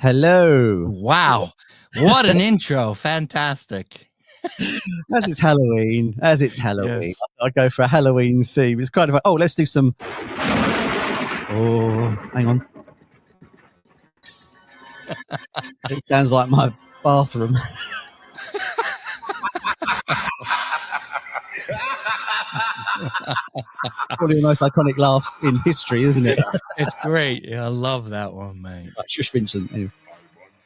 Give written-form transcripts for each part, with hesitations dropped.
Hello. Wow. What an intro. Fantastic. As it's Halloween. Yes. I go for a Halloween theme. It's kind of like, let's do some. Oh, hang on. It sounds like my bathroom. Probably the most iconic laughs in history, isn't it? It's great. Yeah, I love that one, mate. Right, shush, Vincent. Anyway.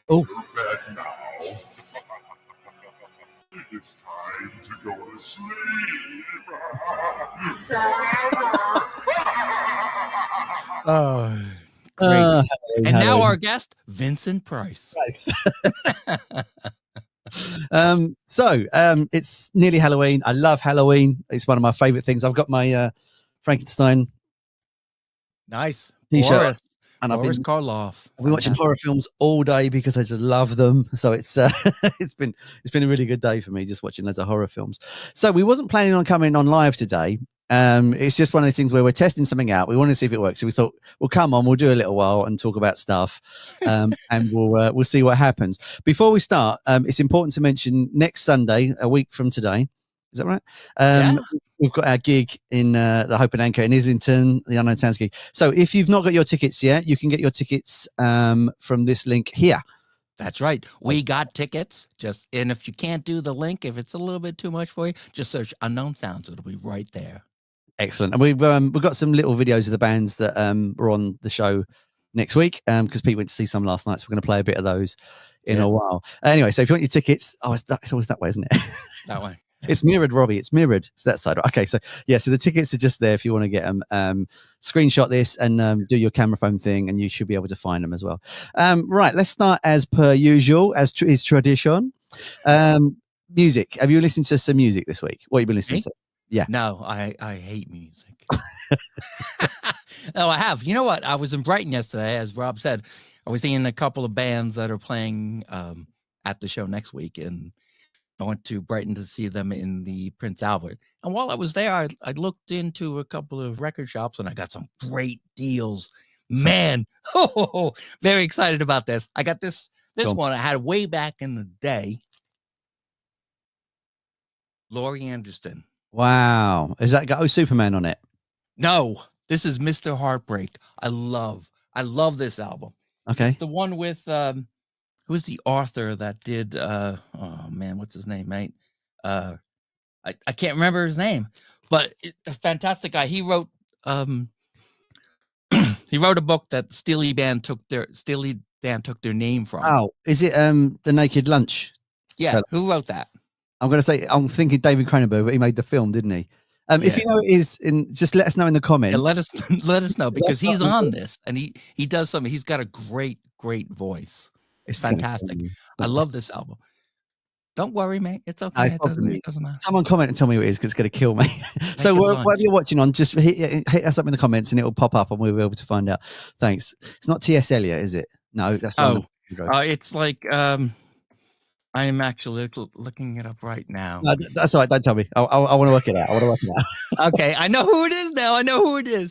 Oh. It's time to go to sleep. Oh, great. And now our guest, Vincent Price. It's nearly Halloween. I love Halloween. It's one of my favorite things. I've got my Frankenstein nice t-shirt. And Boris Karloff. I've been watching horror films all day because I just love them. So it's it's been a really good day for me just watching loads of horror films. So we wasn't planning on coming on live today. It's just one of those things where we're testing something out. We want to see if it works. So we thought, well, come on, we'll do a little while and talk about stuff, and we'll see what happens. Before we start, it's important to mention next Sunday, a week from today. Is that right? Yeah. We've got our gig in the Hope and Anchor in Islington, the Unknown Sounds gig. So if you've not got your tickets yet, you can get your tickets from this link here. That's right. We got tickets. And if you can't do the link, if it's a little bit too much for you, just search Unknown Sounds. It'll be right there. Excellent. And we've got some little videos of the bands that are on the show next week because Pete went to see some last night. So we're going to play a bit of those in a while. Anyway, so if you want your tickets, it's always that way, isn't it? That way. It's mirrored, Robbie. It's mirrored. It's that side. Okay, so the tickets are just there if you want to get them. Screenshot this and do your camera phone thing, and you should be able to find them as well. Right, let's start as per usual, as is tradition. Music. Have you listened to some music this week? What have you been listening to? Yeah. No, I hate music. No, I have. You know what? I was in Brighton yesterday, as Rob said. I was seeing a couple of bands that are playing at the show next week, and I went to Brighton to see them in the Prince Albert. And while I was there, I looked into a couple of record shops and I got some great deals. Man, very excited about this. I got this one I had way back in the day. Laurie Anderson. Wow. Is that got Superman on it? No, this is Mr. Heartbreak. I love this album. Okay. It's the one with who's the author that did what's his name, mate? I can't remember his name, but a fantastic guy. He wrote he wrote a book that Steely Dan took their name from. Oh, is it The Naked Lunch? Yeah, who wrote that? I'm thinking David Cronenberg, but he made the film, didn't he? If you know it is, just let us know in the comments. Yeah, let us know because he's on this and he does something. He's got a great voice. It's fantastic. I love this album. Don't worry, mate. It's okay. It doesn't matter. Someone comment and tell me what it is because it's going to kill me. So whatever you're watching on, just hit us up in the comments and it will pop up and we'll be able to find out. Thanks. It's not T.S. Eliot, is it? No, that's not. It's like I am actually looking it up right now. No, that's all right. Don't tell me. I want to work it out. Okay, I know who it is now.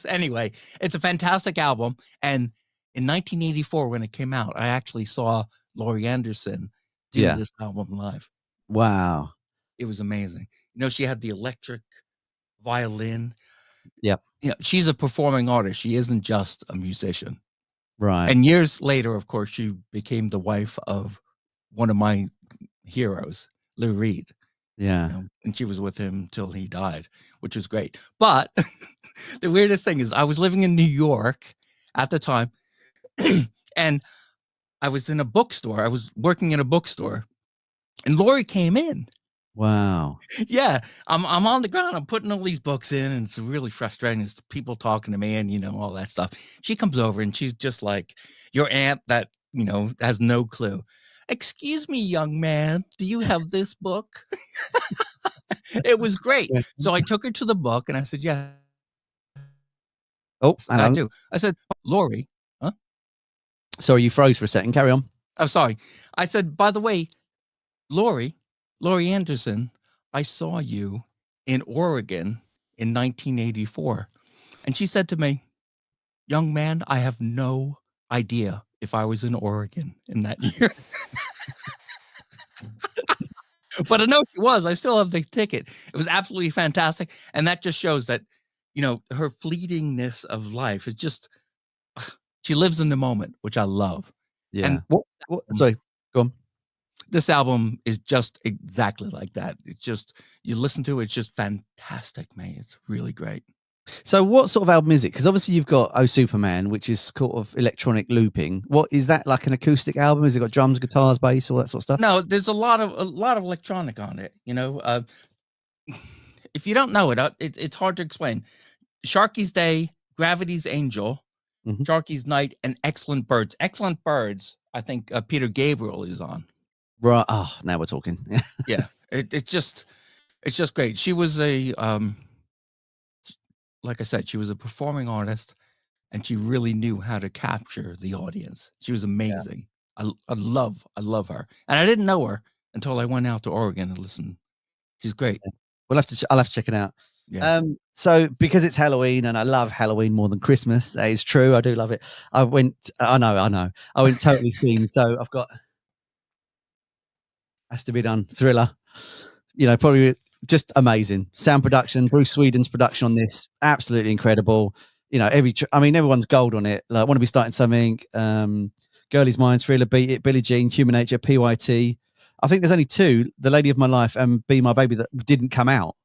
Anyway, it's a fantastic album. And in 1984, when it came out, I actually saw Laurie Anderson do this album live. Wow. It was amazing. She had the electric violin. Yep. She's a performing artist. She isn't just a musician. Right. And years later, of course, she became the wife of one of my heroes, Lou Reed. Yeah. And she was with him till he died, which was great. But the weirdest thing is I was living in New York at the time and I was in a bookstore. I was working in a bookstore and Laurie came in. Wow. Yeah. I'm on the ground. I'm putting all these books in and it's really frustrating. It's people talking to me and, all that stuff. She comes over and she's just like your aunt that, has no clue. Excuse me, young man, do you have this book? It was great. So I took her to the book and I said, yeah. Oh, I do. I said, Laurie, huh? Sorry, you froze for a second. Carry on. Oh, sorry. I said, by the way, Laurie Anderson, I saw you in Oregon in 1984. And she said to me, young man, I have no idea if I was in Oregon in that year. But I know she was. I still have the ticket. It was absolutely fantastic. And that just shows that, her fleetingness of life is just, she lives in the moment, which I love. Yeah. And Sorry, go on. this album is just exactly like that. It's just, you listen to it, it's just fantastic, man. It's really great. So what sort of album is it? Because obviously you've got Oh Superman, which is sort of electronic looping. What is that, like an acoustic album? Has it got drums, guitars, bass, all that sort of stuff? No, there's a lot of electronic on it. If you don't know it, it's hard to explain. Sharky's Day, Gravity's Angel, Mhm. Sharky's Night, and Excellent Birds. Excellent Birds, I think Peter Gabriel is on. Right. Oh, now we're talking. Yeah, it's just great. She was like I said, she was a performing artist, and she really knew how to capture the audience. She was amazing. Yeah. I love her, and I didn't know her until I went out to Oregon and listened. She's great. I'll have to check it out. Yeah. So because it's Halloween and I love Halloween more than Christmas, that is true. I do love it. I went totally themed. So I've got Has to Be Done, Thriller, probably just amazing sound production. Bruce Sweden's production on this, absolutely incredible. Everyone's gold on it. Like, Want to Be Starting Something, Girl Is Mine, Thriller, Beat It, Billie Jean, Human Nature, PYT. I think there's only two, The Lady of My Life and Be My Baby, that didn't come out.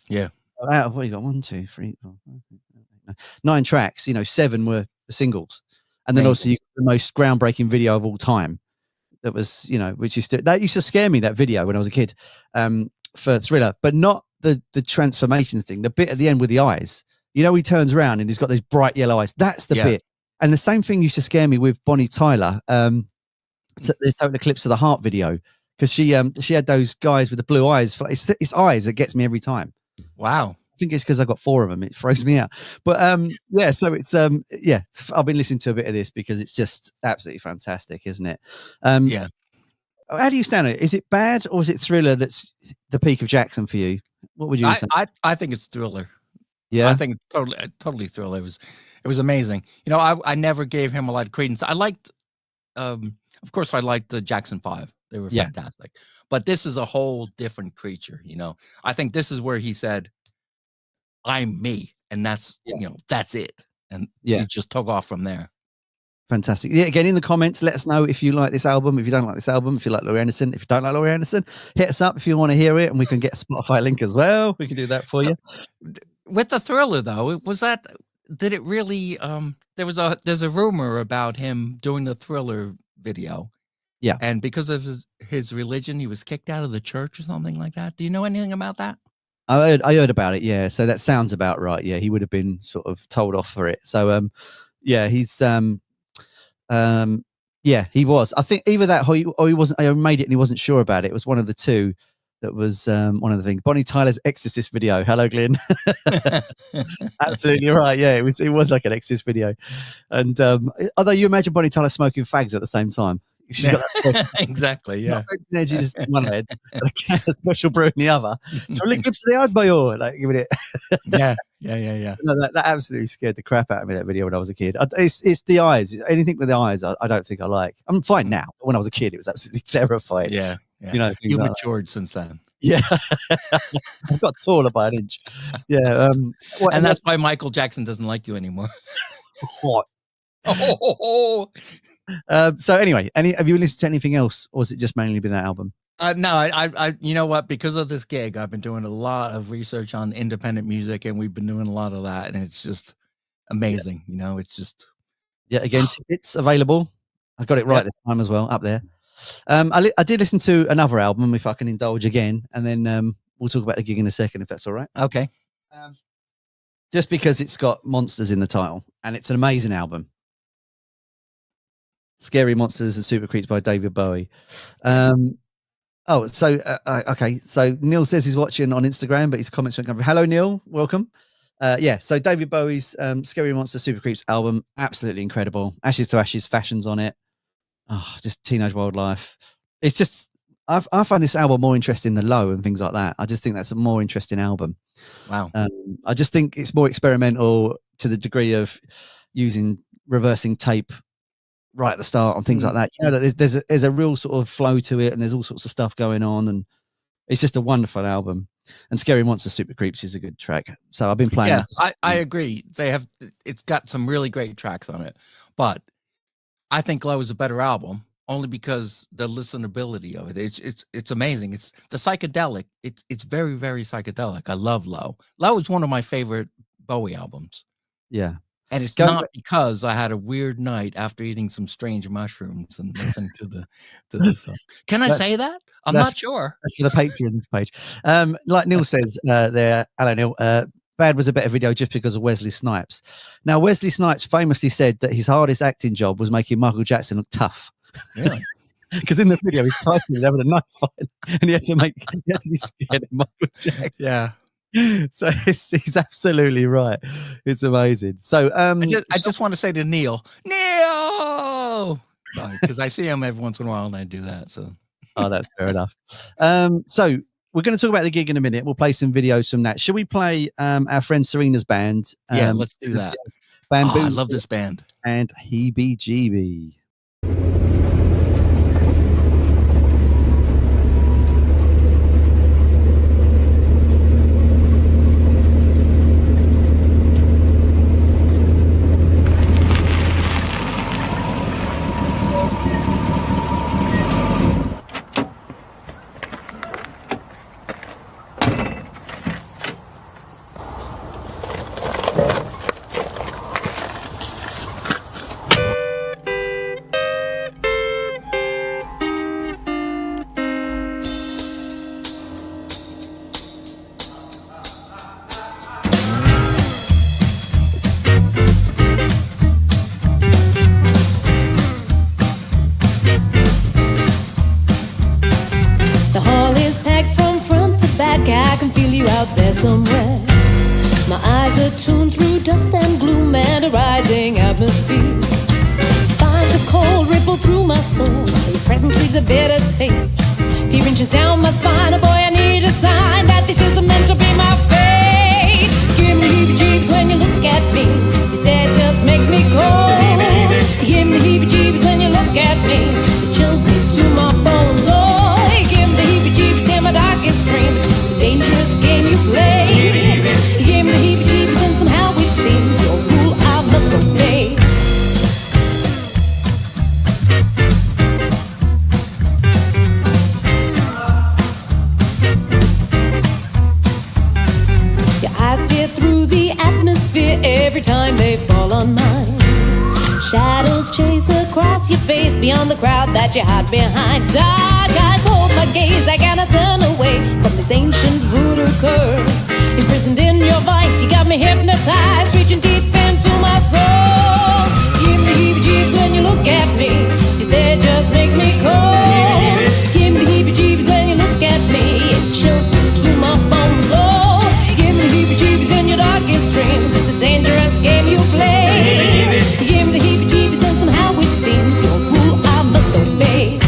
Yeah. Out of what you got? 1, 2, 3, 4, 5, 6, 7, 8, 9 tracks. 7 were singles, and then also you got the most groundbreaking video of all time. That was, which is that used to scare me, that video, when I was a kid, for Thriller, but not the transformation thing. The bit at the end with the eyes. He turns around and he's got those bright yellow eyes. That's the bit. And the same thing used to scare me with Bonnie Tyler. The Total Eclipse of the Heart video, because she had those guys with the blue eyes. It's eyes that gets me every time. Wow. I think it's because I got 4 of them. It throws me out. But so it's I've been listening to a bit of this because it's just absolutely fantastic, isn't it? Yeah. How do you stand it? Is it bad, or is it Thriller that's the peak of Jackson for you? What would you say? I think it's Thriller. Yeah, I think totally Thriller. It was amazing. I never gave him a lot of credence. I liked, of course, I liked the Jackson 5. They were fantastic. But this is a whole different creature. I think this is where he said, I'm me, and that's that's it, and he just took off from there. Fantastic. Yeah, again, in the comments, let us know if you like this album, if you don't like this album, if you like Laurie Anderson. If you don't like Laurie Anderson, hit us up if you want to hear it, and we can get a Spotify link as well. We can do that for you. With the Thriller, though, did it really? There's a rumor about him doing the Thriller video. Yeah, and because of his religion, he was kicked out of the church or something like that. Do you know anything about that? I heard about it. Yeah, so that sounds about right. Yeah, he would have been sort of told off for it. So he's he was. I think either that or he wasn't. I made it and he wasn't sure about it. It was one of the two. That was one of the things. Bonnie Tyler's Exorcist video. Hello, Glenn. Absolutely right. Yeah, it was like an Exorcist video. And although you imagine Bonnie Tyler smoking fags at the same time. She's got that exactly, yeah. She just one head, a special brew in the other. Total Eclipse of the Heart by all, like giving it. yeah. No, that absolutely scared the crap out of me. That video when I was a kid. It's the eyes. Anything with the eyes, I don't think I like. I'm fine now, but when I was a kid, it was absolutely terrifying. Yeah. You've like matured since then. Yeah, I've got taller by an inch. Yeah, and that's why Michael Jackson doesn't like you anymore. What? So anyway, have you listened to anything else, or has it just mainly been that album? No, I you know what? Because of this gig, I've been doing a lot of research on independent music, and we've been doing a lot of that, and it's just amazing. It's just again, tickets available. I got it right this time as well, up there. I did listen to another album, if I can indulge again, and then we'll talk about the gig in a second, if that's all right. Okay. Just because it's got monsters in the title, and it's an amazing album. Scary Monsters and Super Creeps by David Bowie. Okay. So Neil says he's watching on Instagram, but his comments won't come through. Hello, Neil. Welcome. So David Bowie's Scary Monsters, Super Creeps album, absolutely incredible. Ashes to Ashes fashions on it. Oh, just Teenage Wildlife. It's just, I find this album more interesting than Low and things like that. I just think that's a more interesting album. Wow. I just think it's more experimental to the degree of reversing tape right at the start and things like that. You know, that there's a real sort of flow to it, and there's all sorts of stuff going on, and it's just a wonderful album. And Scary Monster Super Creeps is a good track. So I've been playing. Yeah, I agree. It's got some really great tracks on it, but I think Glow is a better album only because the listenability of it. It's amazing. It's the psychedelic. It's very, very psychedelic. I love Low. Low is one of my favorite Bowie albums. Yeah. And it's not because I had a weird night after eating some strange mushrooms and listening to the song. Can I say that? I'm not sure. That's for the Patreon page. Like Neil says there, hello Neil, Bad was a better video just because of Wesley Snipes. Now, Wesley Snipes famously said that his hardest acting job was making Michael Jackson look tough. Really? Because in the video, he's typing there with a knife fight, and he had to be scared of Michael Jackson. Yeah. So he's absolutely right. It's amazing. So I just want to say to Neil, because I see him every once in a while and I do that. So that's fair enough. So we're going to talk about the gig in a minute. We'll play some videos from that. Should we play our friend Serena's band? Yeah, let's do that. Bamboozle, I love this band. And Heebie Jeebie. Somewhere, my eyes are tuned through dust and gloom and a rising atmosphere. Spines of cold ripple through my soul. Your presence leaves a bitter taste. Fear inches down my spine. Oh boy, I need a sign that this isn't meant to be my fate. Give me heebie-jeebies when you look at me. Your stare just makes me cold. Give me heebie-jeebies when you look at me. It chills me to my bones. Oh, give me the heebie-jeebies in my darkest dreams. It's a dangerous game you play. You gave me the heebie-jeebies and somehow it seems your rule I must obey. Your eyes peer through the atmosphere every time they fall on mine. Shadows chase across your face beyond the crowd that you hide behind. Dark eyes hold my gaze, I cannot turn away from this ancient voodoo curse. Imprisoned in your vice, you got me hypnotized, reaching deep into my soul. Give me the heebie-jeebies when you look at me. Your stare just makes me cold. Give me the heebie-jeebies when you look at me. It chills me to my bones. Oh, give me the heebie-jeebies in your darkest dreams. It's a dangerous game you play. Give me the heebie-jeebies and somehow it seems your rule I must obey.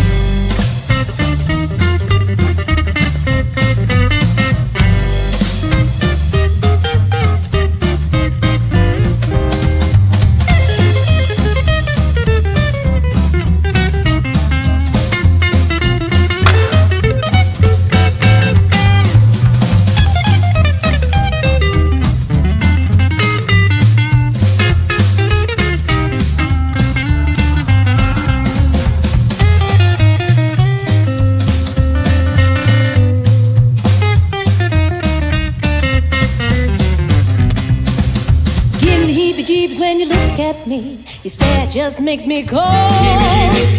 Your stare just makes me cold.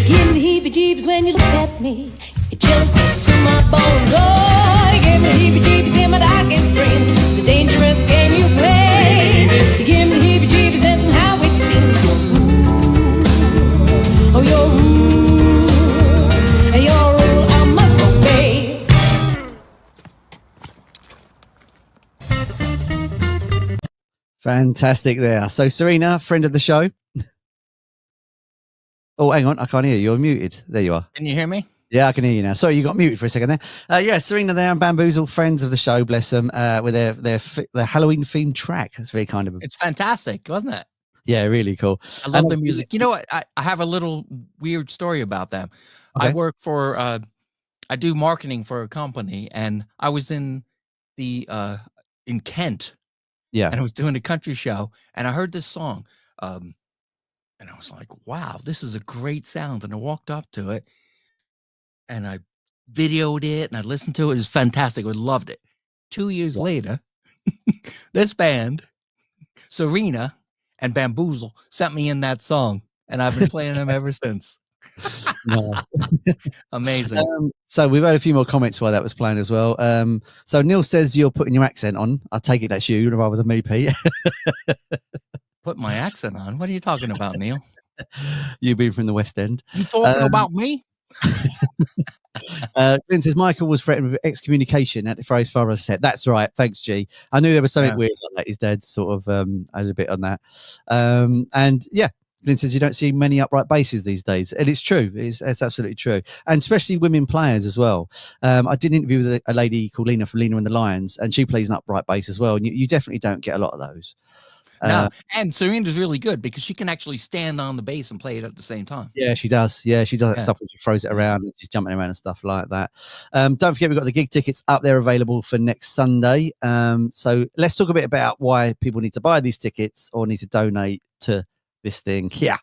Give me the heebie-jeebies when you look at me. It chills me to my bones. Oh, give me the heebie-jeebies in my darkest dreams. It's a dangerous game you play. You give me the heebie-jeebies and somehow it seems your rule. Oh, your rule I must obey. Fantastic there. So Serena, friend of the show. Oh, hang on. I can't hear you. You're muted. There you are. Can you hear me? Yeah, I can hear you now. Sorry, you got muted for a second there. Yeah, Serena there and Bamboozle, friends of the show, bless them, with their Halloween themed track. That's very kind of them. It's fantastic, wasn't it? Yeah, really cool. I love their music. You know what? I have a little weird story about them. Okay. I work for I do marketing for a company, and I was in Kent, Yeah. and I was doing a country show, and I heard this song. And I was like, wow, this is a great sound. And I walked up to it and I videoed it and I listened to it. It was fantastic. I loved it. 2 years later, this band, Serena and Bamboozle, sent me in that song. And I've been playing them ever since. Nice. Amazing. So we've had a few more comments while that was playing as well. So Neil says you're putting your accent on. I take it that's you rather than me, Pete. Put my accent on. What are you talking about, Neil? You being from the West End. You talking about me? Glenn says Michael was threatened with excommunication at the phrase father said. That's right. Thanks, G. I knew there was something weird like his dad sort of had a bit on that. And yeah, Glenn says you don't see many upright basses these days. And it's true. It's absolutely true. And especially women players as well. I did an interview with a lady called Lena from Lena and the Lions, and she plays an upright bass as well. And you definitely don't get a lot of those. No, and Serena's really good because she can actually stand on the bass and play it at the same time. Yeah, she does. Yeah, she does that stuff where she throws it around and she's jumping around and stuff like that. Don't forget, we've got the gig tickets up there available for next Sunday. So let's talk a bit about why people need to buy these tickets or need to donate to this thing. Yeah.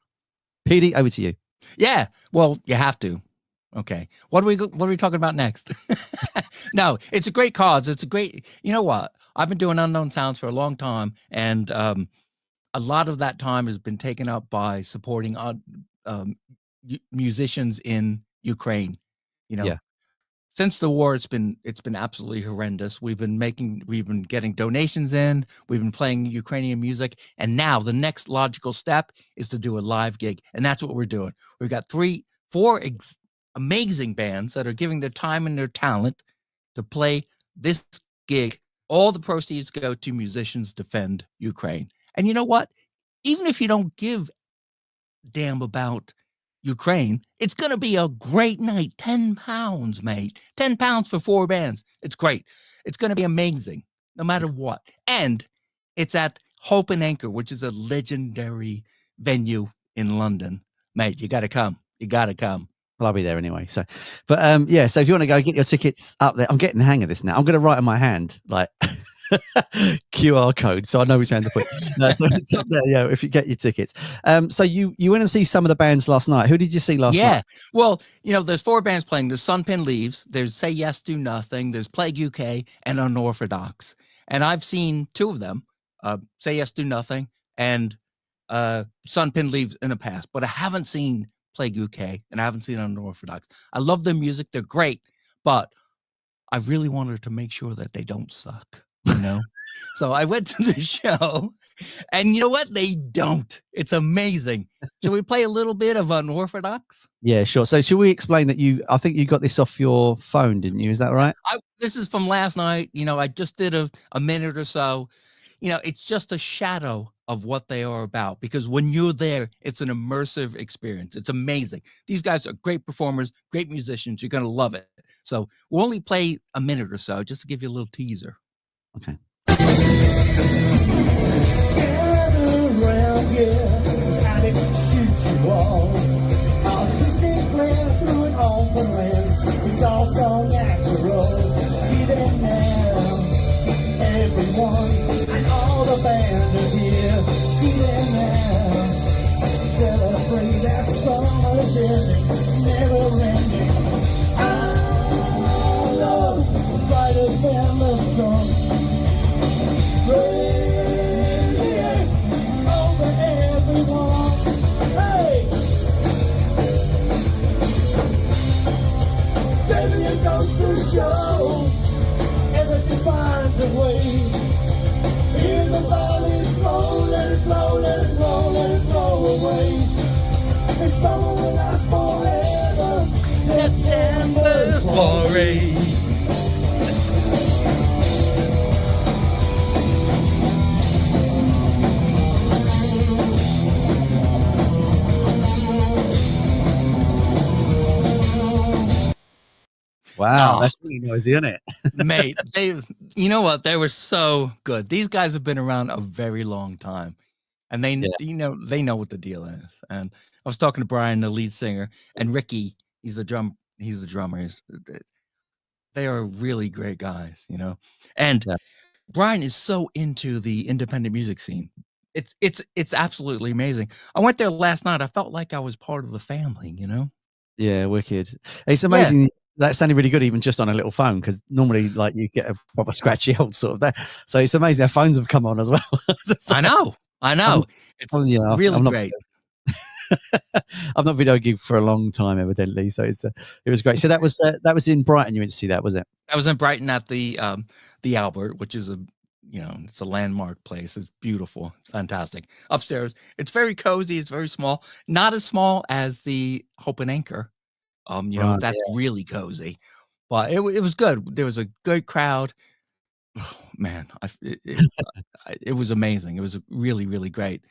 PD, over to you. Yeah, well, you have to. Okay. What are we talking about next? No, it's a great cause. It's a great, you know what? I've been doing Unknown Sounds for a long time, and a lot of that time has been taken up by supporting musicians in Ukraine. You know, since the war, it's been absolutely horrendous. We've been getting donations in. We've been playing Ukrainian music, and now the next logical step is to do a live gig, and that's what we're doing. We've got 4 amazing bands that are giving their time and their talent to play this gig. All the proceeds go to Musicians Defend Ukraine. And you know what? Even if you don't give a damn about Ukraine, it's going to be a great night. £10, mate. £10 for 4 bands. It's great. It's going to be amazing, no matter what. And it's at Hope and Anchor, which is a legendary venue in London. Mate, you got to come. You got to come. Well, I'll be there anyway. So, but yeah. So if you want to go get your tickets up there, I'm getting the hang of this now. I'm going to write on my hand like QR code, so I know which hand to put. So it's up there. Yeah, if you get your tickets. So you went and see some of the bands last night. Who did you see last night? Yeah. Well, you know, there's 4 bands playing. There's Sunpin Leaves. There's Say Yes Do Nothing. There's Plague UK and Unorthodox. And I've seen 2 of them, Say Yes Do Nothing and Sunpin Leaves in the past, but I haven't seen Plague UK and I haven't seen Unorthodox. I love their music. They're great, but I really wanted to make sure that they don't suck, you know? So I went to the show and you know what? They don't. It's amazing. Shall we play a little bit of Unorthodox? Yeah, sure. So should we explain that I think you got this off your phone, didn't you? Is that right? This is from last night. You know, I just did a minute or so. You know, it's just a shadow of what they are about, because when you're there, it's an immersive experience. It's amazing. These guys are great performers, great musicians. You're going to love it. So we'll only play a minute or so just to give you a little teaser. Okay. Everyone and all the band are here. See them now. Celebrate that summer's ending, never ending. Our love is brighter than the sun. Radiate over everyone. Hey! Baby, it goes to show. Everything finds a way. In the valley, flow, let it flow, let it flow, let it flow away. It's flowing out forever. September's glory. Wow, that's really noisy, isn't it? Mate, you know what? They were so good. These guys have been around a very long time. and they Yeah. they know what the deal is. And I was talking to Brian, the lead singer, and Ricky, he's the drummer. They are really great guys, and Yeah. Brian is so into the independent music scene. It's absolutely amazing. I went there last night. I felt like I was part of the family, Yeah, wicked. It's Yeah. amazing. That sounded really good, even just on a little phone, because normally, like, you get a proper scratchy old sort of that. So it's amazing. Our phones have come on as well. I know. It's yeah, really I'm not, great. I've not video gig for a long time, evidently. So it was great. So that was in Brighton. You went to see that, was it? I was in Brighton at the Albert, which is it's a landmark place. It's beautiful. It's fantastic. Upstairs, it's very cozy. It's very small. Not as small as the Hope and Anchor. Right, that's really cozy, but it was good. There was a good crowd. Oh, man, it was amazing. It was really, really great.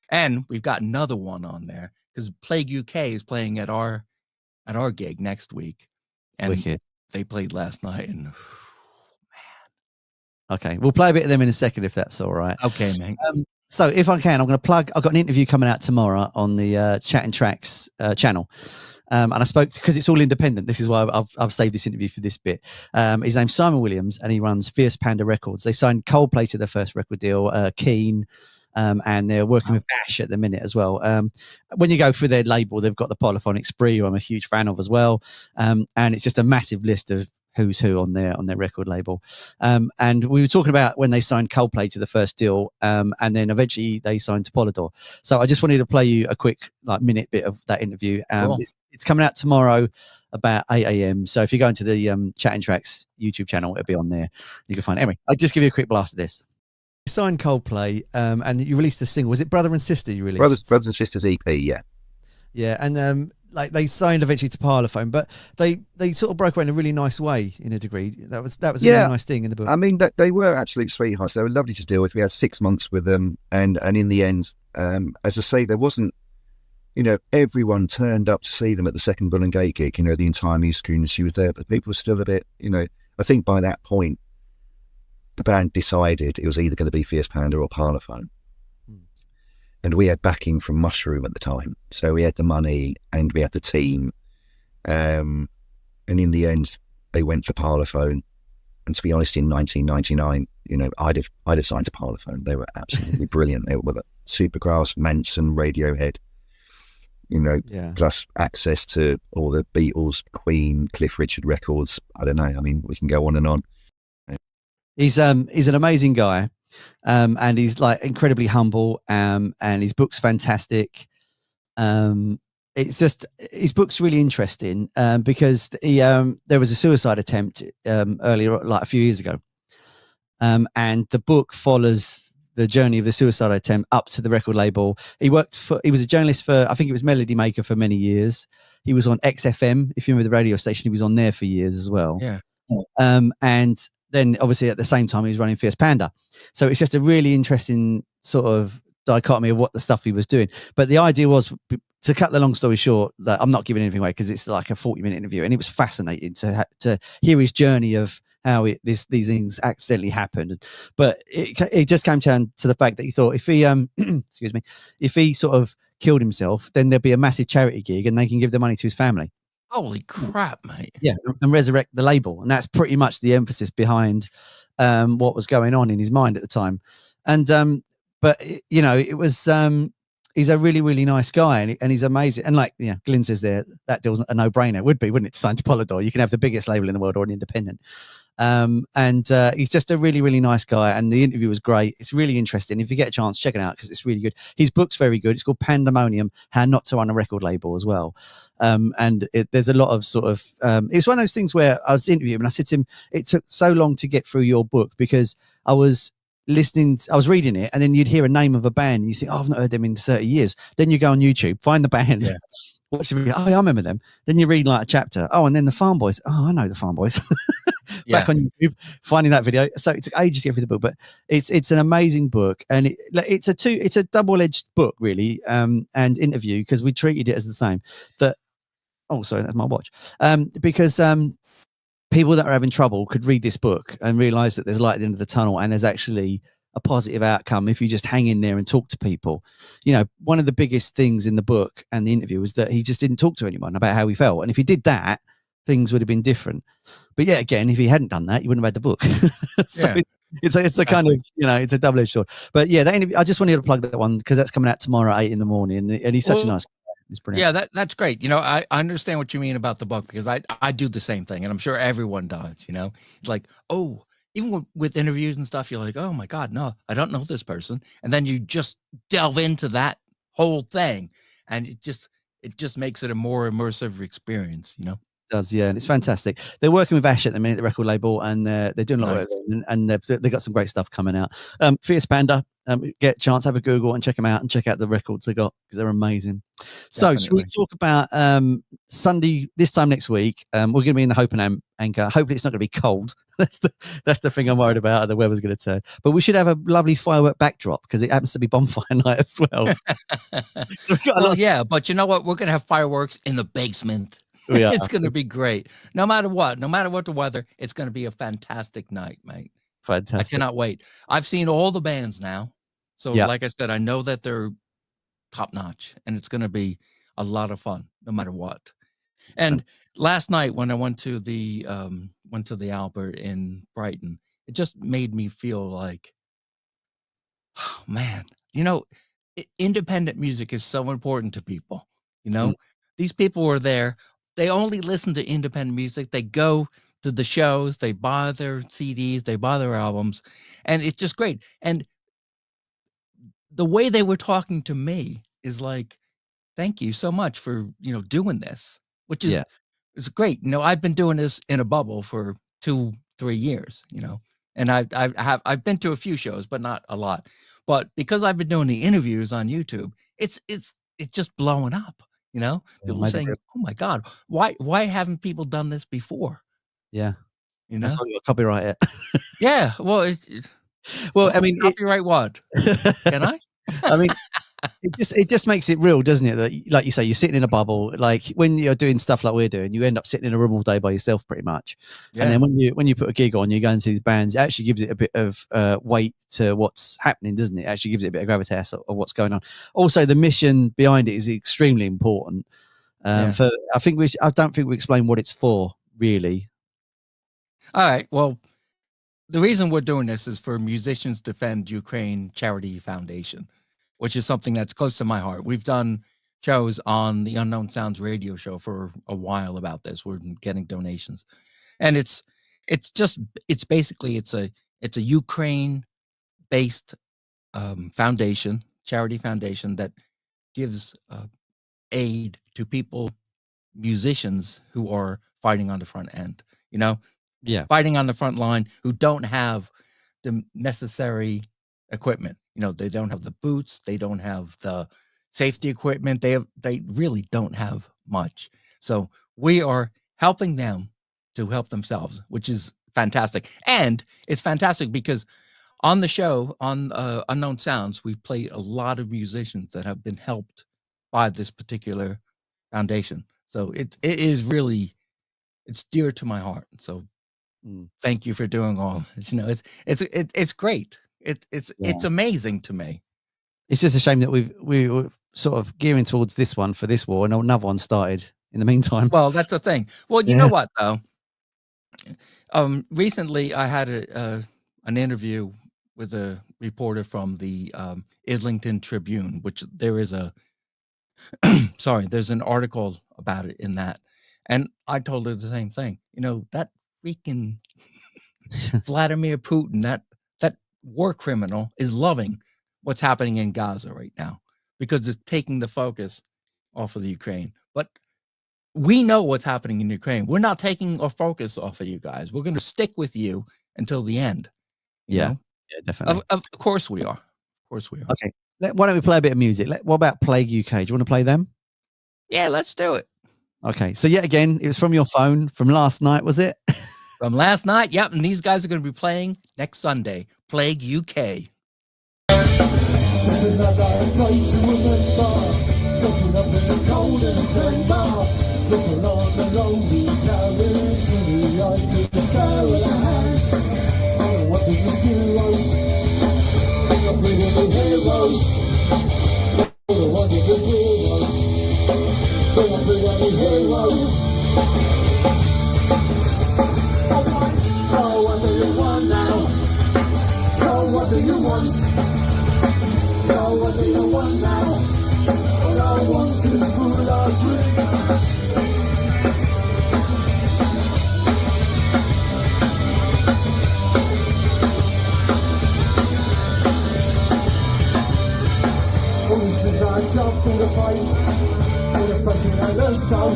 And we've got another one on there because Plague UK is playing at our gig next week, and wicked. they played last night. And Okay, we'll play a bit of them in a second if that's all right. okay, man. So if I can, I'm going to plug. I've got an interview coming out tomorrow on the Chat and Tracks channel. And I spoke because it's all independent. This is why I've saved this interview for this bit. His name's Simon Williams, and he runs Fierce Panda Records. They signed Coldplay to their first record deal, Keen, and they're working with Ash at the minute as well. When you go through their label, they've got the Polyphonic Spree, who I'm a huge fan of as well. And it's just a massive list of who's who on their record label. And we were talking about when they signed Coldplay to the first deal, and then eventually they signed to Polydor. So I just wanted to play you a quick minute bit of that interview. Cool. It's coming out tomorrow about 8 a.m. So if you go into the Chat and Tracks YouTube channel, it'll be on there. You can find it. Anyway, I'll just give you a quick blast of this. You signed Coldplay, and you released a single. Was it Brother and Sister you released? Brothers and Sisters EP, yeah. Yeah, and they signed eventually to Parlophone, but they sort of broke away in a really nice way, in a degree. That was a really nice thing in the book. I mean, they were absolute sweethearts. They were lovely to deal with. We had 6 months with them, and in the end, as I say, there wasn't, everyone turned up to see them at the second Bull and Gate gig. The entire music community was there, but people were still a bit, I think by that point, the band decided it was either going to be Fierce Panda or Parlophone. And we had backing from Mushroom at the time. So we had the money and we had the team. And in the end, they went for Parlophone. And to be honest, in 1999, I'd have signed to Parlophone. They were absolutely brilliant. They were with Supergrass, Manson, Radiohead, plus access to all the Beatles, Queen, Cliff Richard records. I don't know. I mean, we can go on and on. He's an amazing guy. And he's incredibly humble, and his book's fantastic. It's just his book's really interesting because there was a suicide attempt earlier, a few years ago, and the book follows the journey of the suicide attempt up to the record label. He was a journalist for, I think it was Melody Maker for many years. He was on XFM, if you remember the radio station. He was on there for years as well. Yeah. And then obviously at the same time he was running Fierce Panda. So it's just a really interesting sort of dichotomy of what the stuff he was doing. But the idea was, to cut the long story short, that I'm not giving anything away because it's like a 40-minute interview, and it was fascinating to hear his journey of how these things accidentally happened. But it just came down to the fact that he thought if he excuse me, if he sort of killed himself, then there'd be a massive charity gig and they can give the money to his family. Holy crap, mate. Yeah, and resurrect the label. And that's pretty much the emphasis behind what was going on in his mind at the time. And but it was he's a really, really nice guy, and he's amazing. And Glyn says there, that deal's a no-brainer. Would be, wouldn't it, to sign to Polydor? You can have the biggest label in the world or an independent. And he's just a really, really nice guy, and the interview was great. It's really interesting. If you get a chance, check it out because it's really good. His book's very good. It's called Pandemonium: How Not to Run a Record Label as well. And there's a lot of sort of it's one of those things where I was interviewing him and I said to him, it took so long to get through your book because I was reading it, and then you'd hear a name of a band and you think, I've not heard them in 30 years. Then you go on YouTube, find the band, watch the video. Oh, I remember them. Then you read a chapter. Oh, and then the Farm Boys. Oh, I know the Farm Boys. Back on YouTube, finding that video. So it took ages to get through the book, but it's an amazing book, and it's a double-edged book really, and interview, because we treated it as the same. That sorry, that's my watch. Because people that are having trouble could read this book and realize that there's light at the end of the tunnel, and there's actually a positive outcome if you just hang in there and talk to people. You know, one of the biggest things in the book and the interview was that he just didn't talk to anyone about how he felt. And if he did that, things would have been different. But yeah, again, if he hadn't done that, you wouldn't have had the book. So Yeah. it's a kind of, you know, it's a double-edged sword. But yeah, that interview, I just wanted to plug that one because that's coming out tomorrow at 8 a.m. And he's such a nice guy. It's brilliant. Yeah, that's great. You know, I understand what you mean about the book because I do the same thing, and I'm sure everyone does. You know, it's like, oh, even with interviews and stuff, you're like, oh my God, no, I don't know this person, and then you just delve into that whole thing, and it just makes it a more immersive experience. You know. Does, yeah, and it's fantastic. They're working with Ash at the minute, the record label, and they're doing a lot of it, and they've got some great stuff coming out. Fierce Panda, get a chance, have a Google and check them out, and check out the records they got because they're amazing. So, should we talk about Sunday this time next week? We're going to be in the Hope and Anchor. Hopefully, it's not going to be cold. That's the thing I'm worried about. The weather's going to turn, but we should have a lovely firework backdrop because it happens to be bonfire night as well. So we've got a lot. Yeah, but you know what? We're going to have fireworks in the basement. Yeah. It's going to be great. No matter what the weather, it's going to be a fantastic night, mate. Fantastic. I cannot wait. I've seen all the bands now. So like I said, I know that they're top notch and it's going to be a lot of fun no matter what. And last night when I went to the Albert in Brighton, it just made me feel like, oh, man, you know, independent music is so important to people. You know, these people were there. They only listen to independent music. They go to the shows, they buy their CDs, they buy their albums, and it's just great. And the way they were talking to me is like, thank you so much for, you know, doing this, which is it's great. You know, I've been doing this in a bubble for 2-3 years, you know, and I've been to a few shows, but not a lot. But because I've been doing the interviews on YouTube, it's just blowing up. You know, people saying, "Oh my God, why haven't people done this before?" Yeah, you know, that's why you got copyright it. Yeah, well, well, I mean, copyright what? Can I? I mean, it just makes it real, doesn't it? That, like you say, you're sitting in a bubble. Like when you're doing stuff like we're doing, you end up sitting in a room all day by yourself, pretty much. Yeah. And then when you put a gig on, you go into these bands. It actually gives it a bit of weight to what's happening, doesn't it? It actually gives it a bit of gravitas of what's going on. Also, the mission behind it is extremely important. I don't think we explain what it's for, really. All right. Well, the reason we're doing this is for Musicians Defend Ukraine Charity Foundation, which is something that's close to my heart. We've done shows on the Unknown Sounds radio show for a while about this. We're getting donations, and it's basically a Ukraine-based foundation, charity foundation that gives aid to musicians who are fighting on the front end. You know, fighting on the front line who don't have the necessary equipment. You know, they don't have the boots, they don't have the safety equipment. They really don't have much. So we are helping them to help themselves, which is fantastic. And it's fantastic because on the show, on Unknown Sounds, we've played a lot of musicians that have been helped by this particular foundation. So it is really, it's dear to my heart. So thank you for doing all this. You know, it's great. It's amazing to me. It's just a shame that we were sort of gearing towards this one for this war, and another one started in the meantime. Well, that's the thing. Well, you know what though? Recently I had an interview with a reporter from the Islington Tribune, which there is there's an article about it in that, and I told her the same thing. You know, that freaking Vladimir Putin, that war criminal, is loving what's happening in Gaza right now because it's taking the focus off of the Ukraine. But we know what's happening in Ukraine. We're not taking our focus off of you guys. We're going to stick with you until the end. You know? Yeah, definitely. Of course we are. Of course we are. Okay. Why don't we play a bit of music? What about Plague UK? Do you want to play them? Yeah, let's do it. Okay. So yet again, it was from your phone from last night, was it? From last night, yep. And these guys are going to be playing next Sunday. Plague UK. Looking up in the cold and the same bar, looking on the lonely carriage with the eyes to the sky with a house. I want to be serious.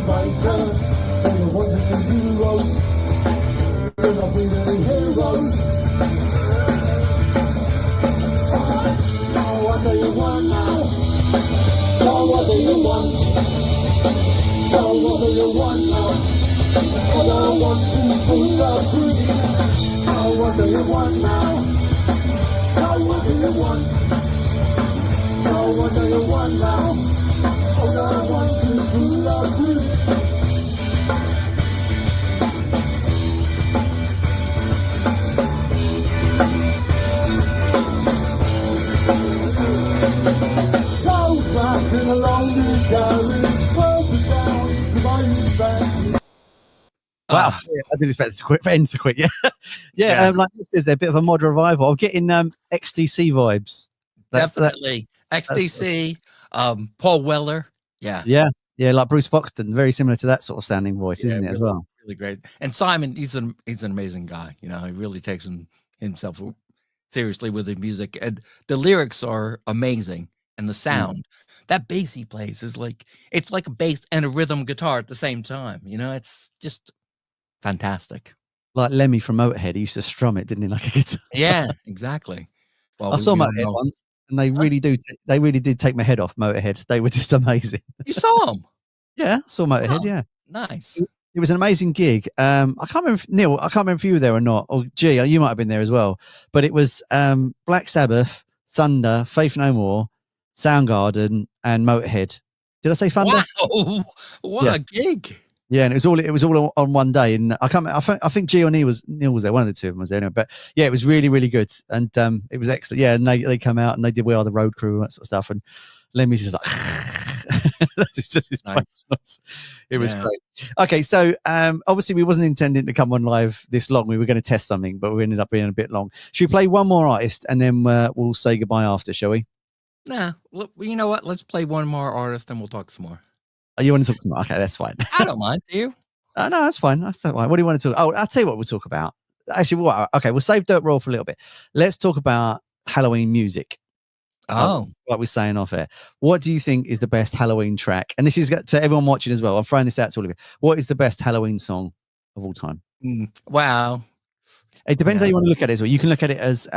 bikers, and the ones and the zeros. They're not really heroes. Now what do you want now? So what do you want? So what do you want now? All I want is food of free. Now what do you want now? Now what do you want? Now what do you want now? All I want is food of free. So rocking along the gallery, broken down to my youth back. Wow, yeah, I didn't expect it to end so quick. Yeah, yeah. Like this is a bit of a mod revival. I'm getting XTC vibes. Definitely XTC, Paul Weller. Yeah, like Bruce Foxton, very similar to that sort of sounding voice, isn't it? Really, as well, really great. And Simon, he's an amazing guy. You know, he really takes himself seriously with the music, and the lyrics are amazing, and the sound. That bass he plays is it's like a bass and a rhythm guitar at the same time. You know, it's just fantastic. Like Lemmy from Motorhead, he used to strum it, didn't he, like a guitar? Yeah, exactly. Well, I saw Motorhead once, and they really did take my head off. Motorhead, they were just amazing. You saw them? Yeah, I saw Motorhead. Oh, yeah, nice. It was an amazing gig. I can't remember Neil. I can't remember if you were there or not. Or G, you might have been there as well. But it was Black Sabbath, Thunder, Faith No More, Soundgarden, and Motorhead. Did I say Thunder? Wow, what a gig! Yeah, and it was all on one day. And I think G or Neil was there. One of the two of them was there. Anyway. But yeah, it was really, really good, and it was excellent. Yeah, and they come out and they did "We Are the Road Crew" and that sort of stuff. And Lemmy's just like, it's just his bass noise. It was great. Okay, so obviously we wasn't intending to come on live this long. We were going to test something, but we ended up being a bit long. Should we play one more artist and then we'll say goodbye after? Shall we? Nah, well, you know what? Let's play one more artist and we'll talk some more. Oh, you want to talk some more? Okay, that's fine. I don't mind. Do you? No, that's fine. That's fine. What do you want to talk? Oh, I'll tell you what we'll talk about. Actually, what? Okay, we'll save Dirt Roll for a little bit. Let's talk about Halloween music. Oh, like we're saying off air. What do you think is the best Halloween track? And this is to everyone watching as well. I'm throwing this out to all of you. What is the best Halloween song of all time? Wow. It depends how you want to look at it as well. You can look at it as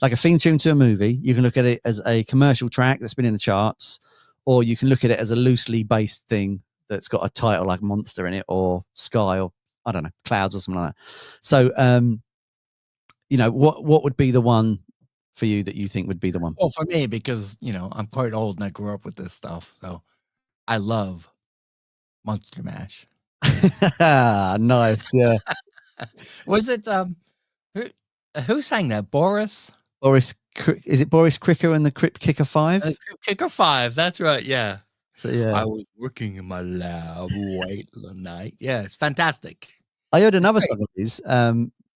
like a theme tune to a movie. You can look at it as a commercial track that's been in the charts, or you can look at it as a loosely based thing that's got a title like Monster in it, or Sky, or I don't know, Clouds, or something like that. So, you know, what would be the one for you that you think would be the one? Well, for me, because you know I'm quite old and I grew up with this stuff, so I love Monster Mash. Nice, yeah. Was it who sang that? Boris? Is it Boris Cricker and the Crypt Kicker 5? Crypt Kicker 5, that's right, yeah. So yeah, I was working in my lab late the night. Yeah, it's fantastic. I heard another song of his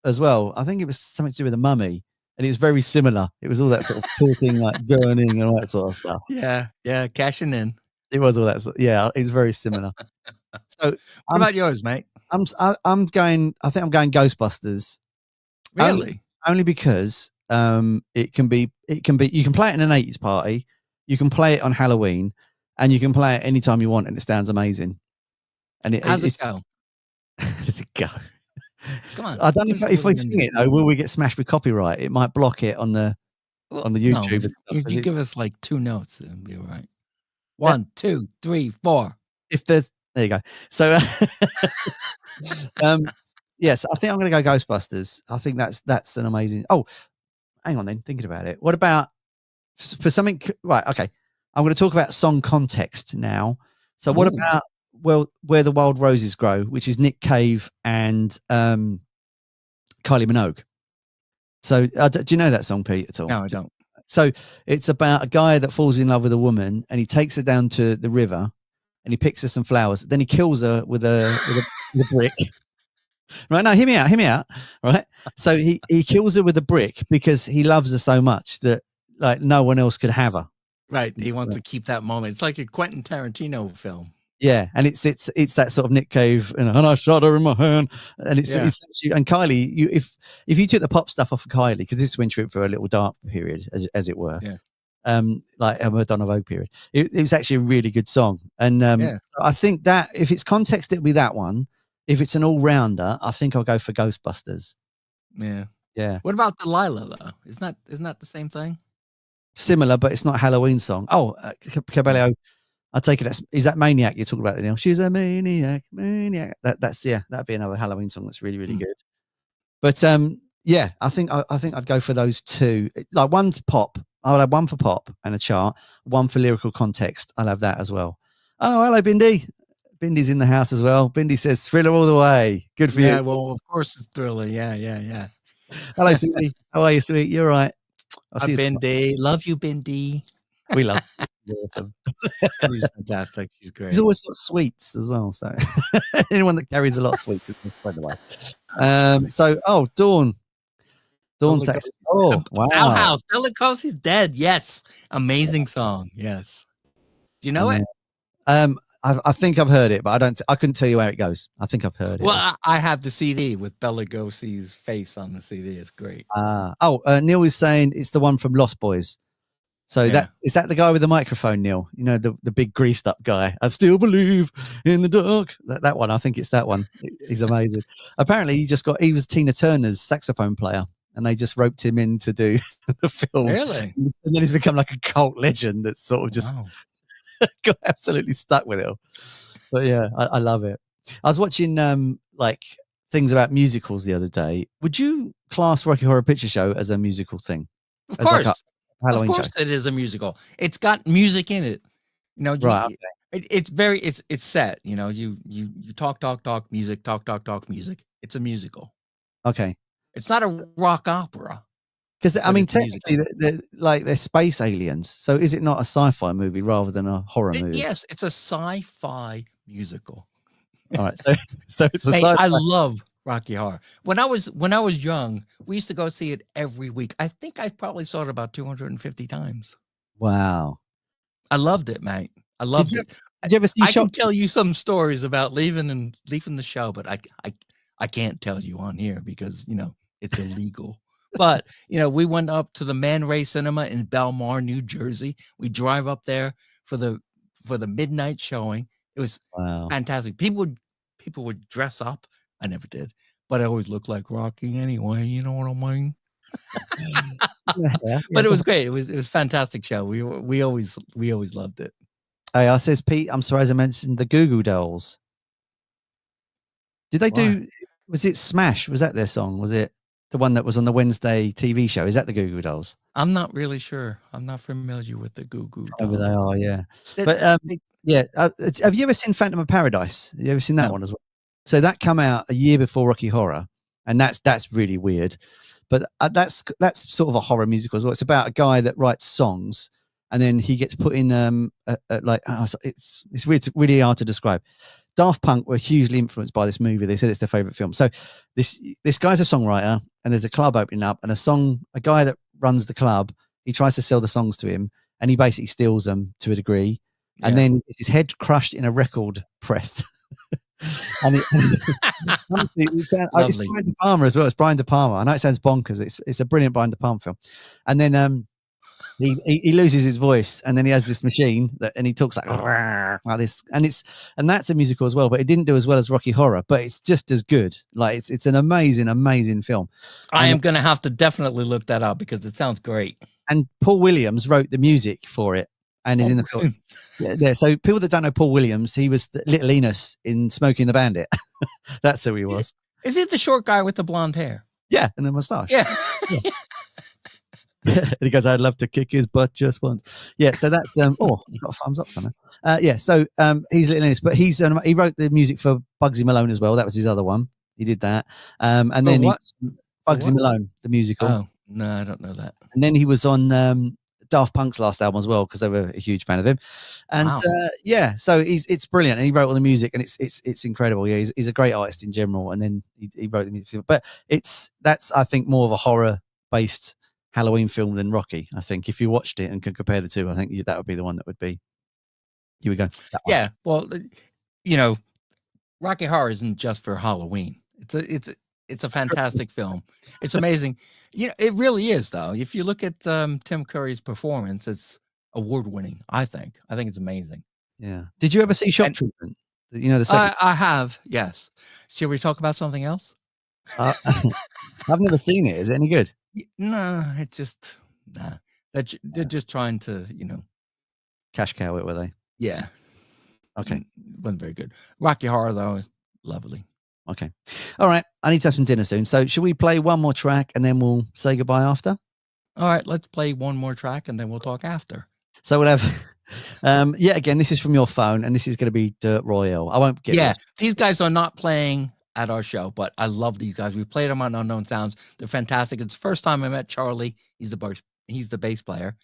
as well. I think it was something to do with a mummy, and it was very similar. It was all that sort of talking, like gurning and all that sort of stuff. Yeah, cashing in. It was all that. Yeah, it was very similar. So, what about yours, mate? I'm going. I think I'm going Ghostbusters. Really? Only because it can be. You can play it in an 80s party. You can play it on Halloween, and you can play it anytime you want, and it sounds amazing. And how's it go? Does it go? Come on. I don't know if we sing it though. Will we get smashed with copyright? It might block it on the YouTube. No, if you give us like 2 notes, it'll be all right. 1, 2, 3, 4. If there's there you go. So yes, I think I'm going to go Ghostbusters. I think that's an amazing. Oh, hang on then. Thinking about it. What about for something? Right. Okay. I'm going to talk about song context now. So what about Where the Wild Roses Grow, which is Nick Cave and Kylie Minogue. So do you know that song, Pete, at all? No, I don't. So it's about a guy that falls in love with a woman, and he takes her down to the river, and he picks her some flowers. Then he kills her with a brick. Right, now hear me out. Right, so he kills her with a brick because he loves her so much that like no one else could have her. Right, he wants to keep that moment. It's like a Quentin Tarantino film. Yeah, and it's that sort of Nick Cave, and I shot her in my hand, and it's and Kylie. If you took the pop stuff off of Kylie, because this went through for a little dark period, as it were. Yeah. like a Madonna Vogue period. It was actually a really good song, and so I think that if it's context, it'll be that one. If it's an all rounder, I think I'll go for Ghostbusters. Yeah. Yeah, What about Delilah though? Isn't that the same thing? similar, but it's not a Halloween song. Oh, Cabello. I take it is that Maniac you're talking about, Neil? She's a maniac. That's that'd be another Halloween song that's really, really good. But yeah, I think I'd go for those two. Like one's pop. I'll have one for pop and a chart, one for lyrical context. I'll have that as well. Oh, hello, Bindi. Bindi's in the house as well. Bindi says Thriller all the way. Good for you. Yeah, well, of course it's Thriller. Yeah. Hello, sweetie. How are you, sweet? You're right. I'll see you tomorrow. Bindi. Love you, Bindi. We love her. She's awesome. She's fantastic. She's great. He's always got sweets as well. So anyone that carries a lot of sweets is going to spread away. Dawn. Dawn Saxer. Oh, wow. Our House. Bella Cosey's dead. Yes. Amazing song. Yes. Do you know it? I think I've heard it, but I couldn't tell you where it goes. I think I've heard it. Well, I have the CD with Bela Lugosi's face on the CD. It's great. Neil is saying it's the one from Lost Boys. So is that the guy with the microphone, Neil? You know, the big greased up guy. I still believe in the dark. That one. I think it's that one. He's amazing. Apparently, he was Tina Turner's saxophone player, and they just roped him in to do the film. Really? And then he's become like a cult legend that's sort of just got absolutely stuck with it. But yeah, I love it. I was watching like things about musicals the other day. Would you class Rocky Horror Picture Show as a musical thing? Of course. Like Halloween of course show? It is a musical. It's got music in it. You know, right. It's set, you know, you talk music, talk music. It's a musical. Okay. It's not a rock opera. Because I mean, technically, they're space aliens. So is it not a sci-fi movie rather than a horror movie? Yes, it's a sci-fi musical. All right, so it's a sci-fi. I love Rocky Horror. When I was young, we used to go see it every week. I think I probably saw it about 250 times. Wow, I loved it, mate. I loved it. Did you ever see? I can tell you some stories about leaving the show, but I can't tell you on here because, you know, it's illegal. But, you know, we went up to the Man Ray Cinema in Belmar, New Jersey. We drive up there for the midnight showing. It was fantastic. People would dress up. I never did, but I always looked like Rocky anyway. You know what I mean? But it was great. It was a fantastic show. We always loved it. Hey, says Pete. I'm sorry, as I mentioned the Goo Goo Dolls. Did they do? Was it Smash? Was that their song? Was it the one that was on the Wednesday TV show? Is that the Goo Goo Dolls? I'm not really sure. I'm not familiar with the Goo Goo Dolls. Oh, they are, yeah. But have you ever seen Phantom of Paradise? Have you ever seen that one as well? So that came out a year before Rocky Horror, and that's really weird. But that's sort of a horror musical as well. It's about a guy that writes songs, and then he gets put in it's really hard to describe. Daft Punk were hugely influenced by this movie. They said it's their favorite film. So this guy's a songwriter, and there's a club opening up, and a guy that runs the club, he tries to sell the songs to him, and he basically steals them to a degree, and then his head crushed in a record press. And honestly, it's Brian De Palma as well. It's Brian De Palma. I know it sounds bonkers. It's a brilliant Brian De Palma film. And then he loses his voice, and then he has this machine and he talks like this, and that's a musical as well. But it didn't do as well as Rocky Horror, but it's just as good. Like it's an amazing film. I am going to have to definitely look that up because it sounds great. And Paul Williams wrote the music for it and is in the film. Yeah. So people that don't know Paul Williams, he was the Little Enos in Smokey and the Bandit. That's who he was. Is he the short guy with the blonde hair? Yeah, and the mustache. Yeah. And he goes, I'd love to kick his butt just once. Yeah, so that's got a thumbs up somewhere. So he's Little Enos, but he wrote the music for Bugsy Malone as well. That was his other one. He did that. And then Bugsy Malone, the musical. Oh, no, I don't know that. And then he was on Daft Punk's last album as well, because they were a huge fan of him. And so it's brilliant. And he wrote all the music, and it's incredible. Yeah, he's a great artist in general. And then he wrote the music, but that's I think more of a horror based Halloween film than Rocky. I think if you watched it and could compare the two, I think that would be the one that would be. Here we go. Yeah, well, you know, Rocky Horror isn't just for Halloween. It's It's a fantastic film. It's amazing. It really is, though. If you look at Tim Curry's performance, it's award-winning, I think. I think it's amazing. Yeah. Did you ever see Shock Treatment? The second. I have, yes. Shall we talk about something else? I've never seen it. Is it any good? No, it's just, nah. They're just trying to, Cash cow it, were they? Yeah. Okay. Wasn't very good. Rocky Horror, though, is lovely. Okay. All right. I need to have some dinner soon. So should we play one more track and then we'll say goodbye after? All right. Let's play one more track and then we'll talk after. So we'll have, again, this is from your phone and this is going to be Dirt Royale. I won't get Yeah. These guys are not playing at our show, but I love these guys. We played them on Unknown Sounds. They're fantastic. It's the first time I met Charlie. He's the bass player.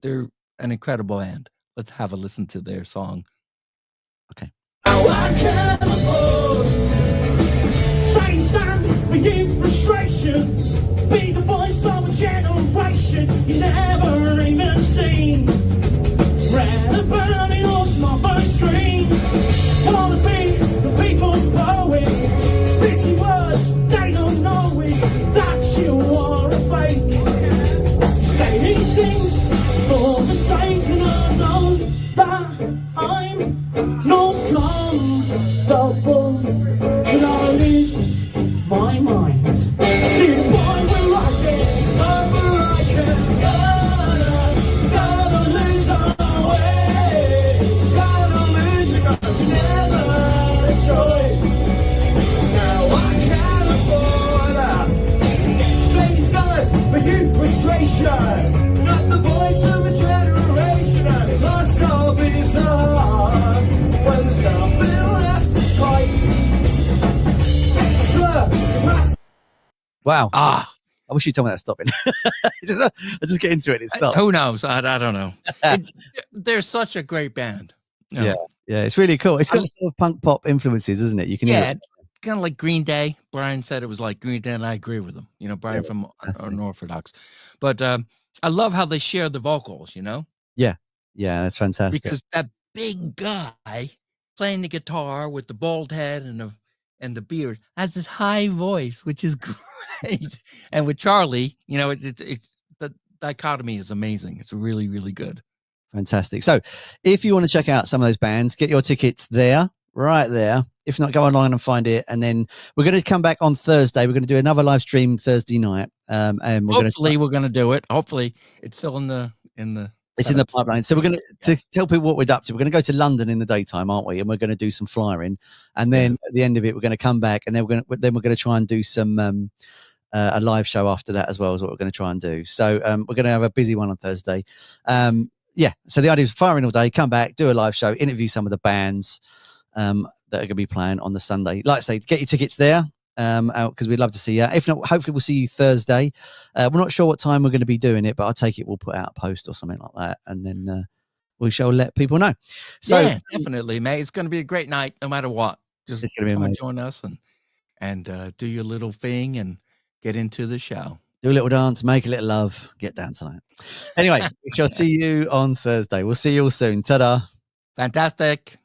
They're an incredible band. Let's have a listen to their song. Okay. Stand begin frustration, be the voice of a generation you never even seen. Red and burning on my first screen. Wanna be the people's poet, spitting words they don't know is that you are a fake. Say these things for the sake of unknown that I'm not comfortable. And I lose my mind. To find where I can, where I can, gotta lose my way. Gotta lose because you never had a choice. Now I can't afford things done for you frustration. Not the voice of a generation, and it must all be so hard when something left tight. Wow. I wish you'd tell me that's stopping. I just get into it. It stops. Who knows? I don't know. They're such a great band. Yeah. It's really cool. It's got sort of punk pop influences, isn't it? You can hear it. Kind of like Green Day. Brian said it was like Green Day, and I agree with him. Brian from Unorthodox. But I love how they share the vocals, Yeah, that's fantastic. Because that big guy playing the guitar with the bald head and the beard has this high voice, which is great. And with Charlie, it's the dichotomy is amazing. It's really, really good. Fantastic. So if you want to check out some of those bands, get your tickets there, right there. If not, go online and find it. And then we're going to come back on Thursday. We're going to do another live stream Thursday night. And we're going to do it. Hopefully it's still in the it's in the pipeline. So we're going to tell people what we're up to. We're going to go to London in the daytime, aren't we? And we're going to do some flyering. And then at the end of it, we're going to come back, and then we're going to try and do some a live show after that as well, is what we're going to try and do. So we're going to have a busy one on Thursday. So the idea is flying all day, come back, do a live show, interview some of the bands that are going to be playing on the Sunday. Like I say, get your tickets there. Because we'd love to see you. If not, hopefully we'll see you Thursday. We're not sure what time we're going to be doing it, but I take it we'll put out a post or something like that, and then we shall let people know. So yeah, definitely, mate. It's going to be a great night, no matter what. Just it's going to be amazing. Join us and do your little thing and get into the show. Do a little dance, make a little love, get down tonight. Anyway, we shall see you on Thursday. We'll see you all soon. Ta-da. Fantastic.